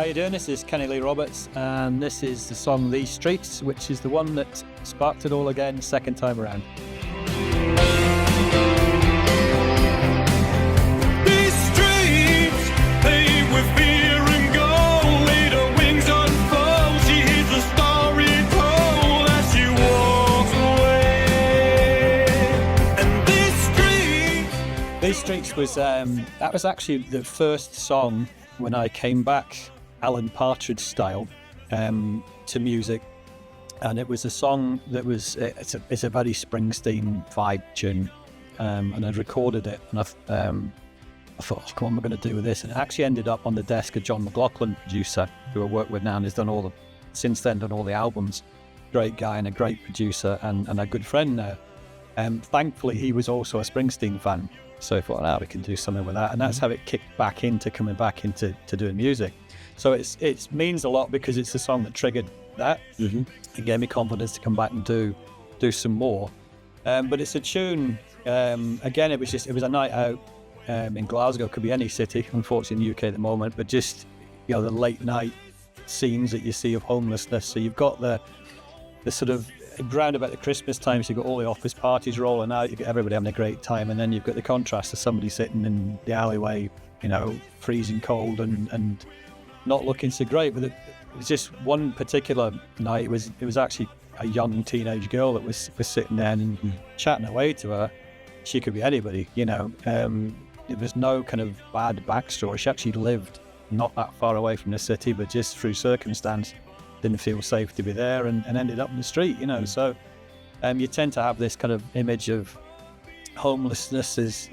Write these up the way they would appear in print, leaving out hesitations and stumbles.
How you doing? This is Kenny Lee Roberts, and this is the song These Streets, which is the one that sparked it all again second time around. These streets, paved with fear and gold, later wings unfold, she hears the story told as she walks away. And These Streets was, that was actually the first song when I came back Alan Partridge style to music, and it was a song that was it's a very Springsteen vibe tune, and I'd recorded it, and I thought, what am I going to do with this? And it actually ended up on the desk of John McLaughlin, producer who I work with now, and has done all the albums. Great guy and a great producer, and a good friend now. Thankfully he was also a Springsteen fan, so I thought, we can do something with that, and that's how it kicked back into coming back into doing music. So it means a lot because it's a song that triggered that. Mm-hmm. It gave me confidence to come back and do some more. But it's a tune. Again, it was a night out in Glasgow. Could be any city, unfortunately, in the UK at the moment. But just the late night scenes that you see of homelessness. So you've got the sort of round about the Christmas time. So you've got all the office parties rolling out. You've got everybody having a great time, and then you've got the contrast of somebody sitting in the alleyway, freezing cold and not looking so great. But it was just one particular night. It was actually a young teenage girl that was sitting there and chatting away to her. She could be anybody, There was no kind of bad backstory. She actually lived not that far away from the city, but just through circumstance didn't feel safe to be there and ended up in the street, So you tend to have this kind of image of homelessness is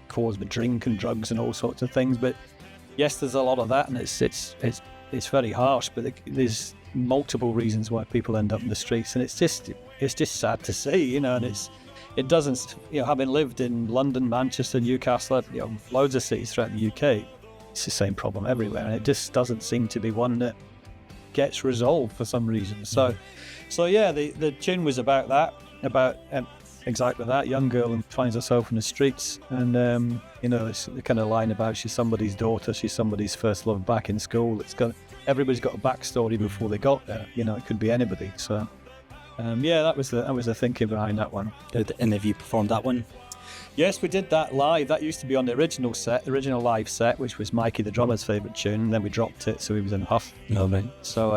caused by drink and drugs and all sorts of things, but yes, there's a lot of that, and it's very harsh. But there's multiple reasons why people end up in the streets, and it's just sad to see, And it doesn't, having lived in London, Manchester, Newcastle, loads of cities throughout the UK, it's the same problem everywhere, and it just doesn't seem to be one that gets resolved for some reason. So yeah, the tune was about that, exactly that. Young girl who finds herself in the streets, and it's the kind of line about she's somebody's daughter, she's somebody's first love back in school. Everybody's got a backstory before they got there. It could be anybody. So that was the thinking behind that one. And have you performed that one? Yes, we did that live. That used to be on the original live set, which was Mikey the drummer's favourite tune, and then we dropped it, so he was in a huff. Oh, right. So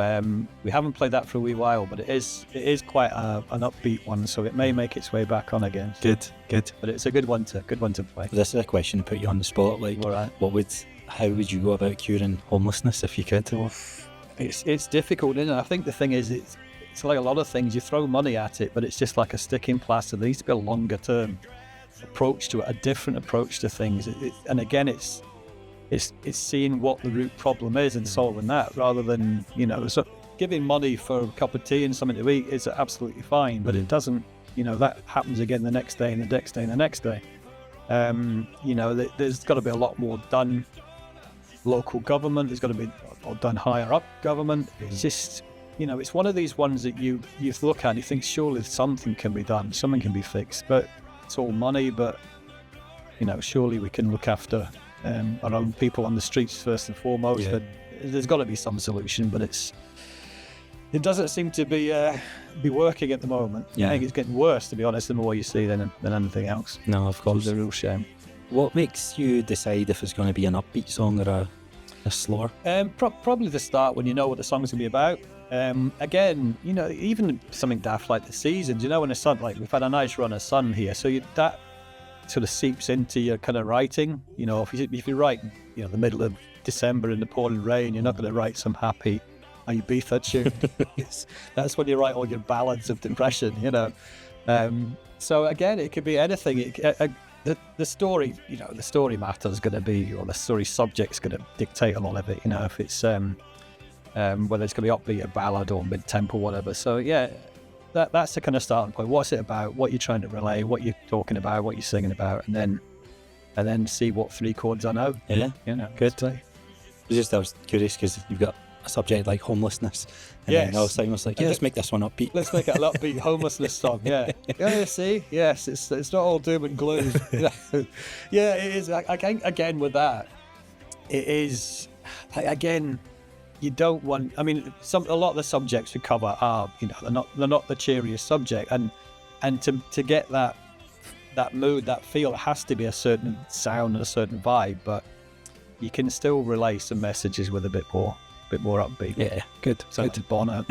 we haven't played that for a wee while, but it is quite an upbeat one, so it may make its way back on again. So. Good. But it's a good one to play. This is a question to put you on the spot. Like, all right. How would you go about curing homelessness if you could? It's difficult, isn't it? I think the thing is, it's like a lot of things. You throw money at it, but it's just like a sticking plaster. There needs to be a longer term approach to it, a different approach to things. And again, it's seeing what the root problem is and solving that, rather than so giving money for a cup of tea and something to eat is absolutely fine, but it doesn't that happens again the next day and the next day and the next day. There's got to be a lot more done. Local government, there's got to be done higher up government. It's just it's one of these ones that you look at and you think surely something can be done, something can be fixed, but it's all money. But surely we can look after our own people on the streets first and foremost. Yeah. But there's got to be some solution, but it doesn't seem to be working at the moment. Yeah. I think it's getting worse, to be honest, the more you see than anything else. No, of course. It's a real shame. What makes you decide if it's going to be an upbeat song or a slower? Probably the start, when you know what the song's going to be about. Again, even something daft like the seasons, when the sun, like we've had a nice run of sun here, so that sort of seeps into your kind of writing. If you write, the middle of December in the pouring rain, you're not going to write some happy Ibiza tune. That's when you write all your ballads of depression, So again, it could be anything. The story, the story matter is going to be, or the story subject's going to dictate a lot of it. If it's whether it's going to be upbeat, a ballad, or mid-tempo, whatever. So yeah, that's the kind of starting point. What's it about? What you're trying to relay? What you're talking about? What you're singing about? And then see what three chords I know. Yeah, good. I was curious because you've got a subject like homelessness, and then all of a sudden I was like, let's make this one upbeat. Let's make it an upbeat homelessness song. Yeah. See, yes, it's not all doom and gloom. Yeah, it is. Again, with that, it is. again, you don't want. I mean, a lot of the subjects we cover are, you know, they're not the cheeriest subject, and to get that mood, that feel, it has to be a certain sound and a certain vibe, but you can still relay some messages with a bit more upbeat. Yeah, good. So Good. to Bono.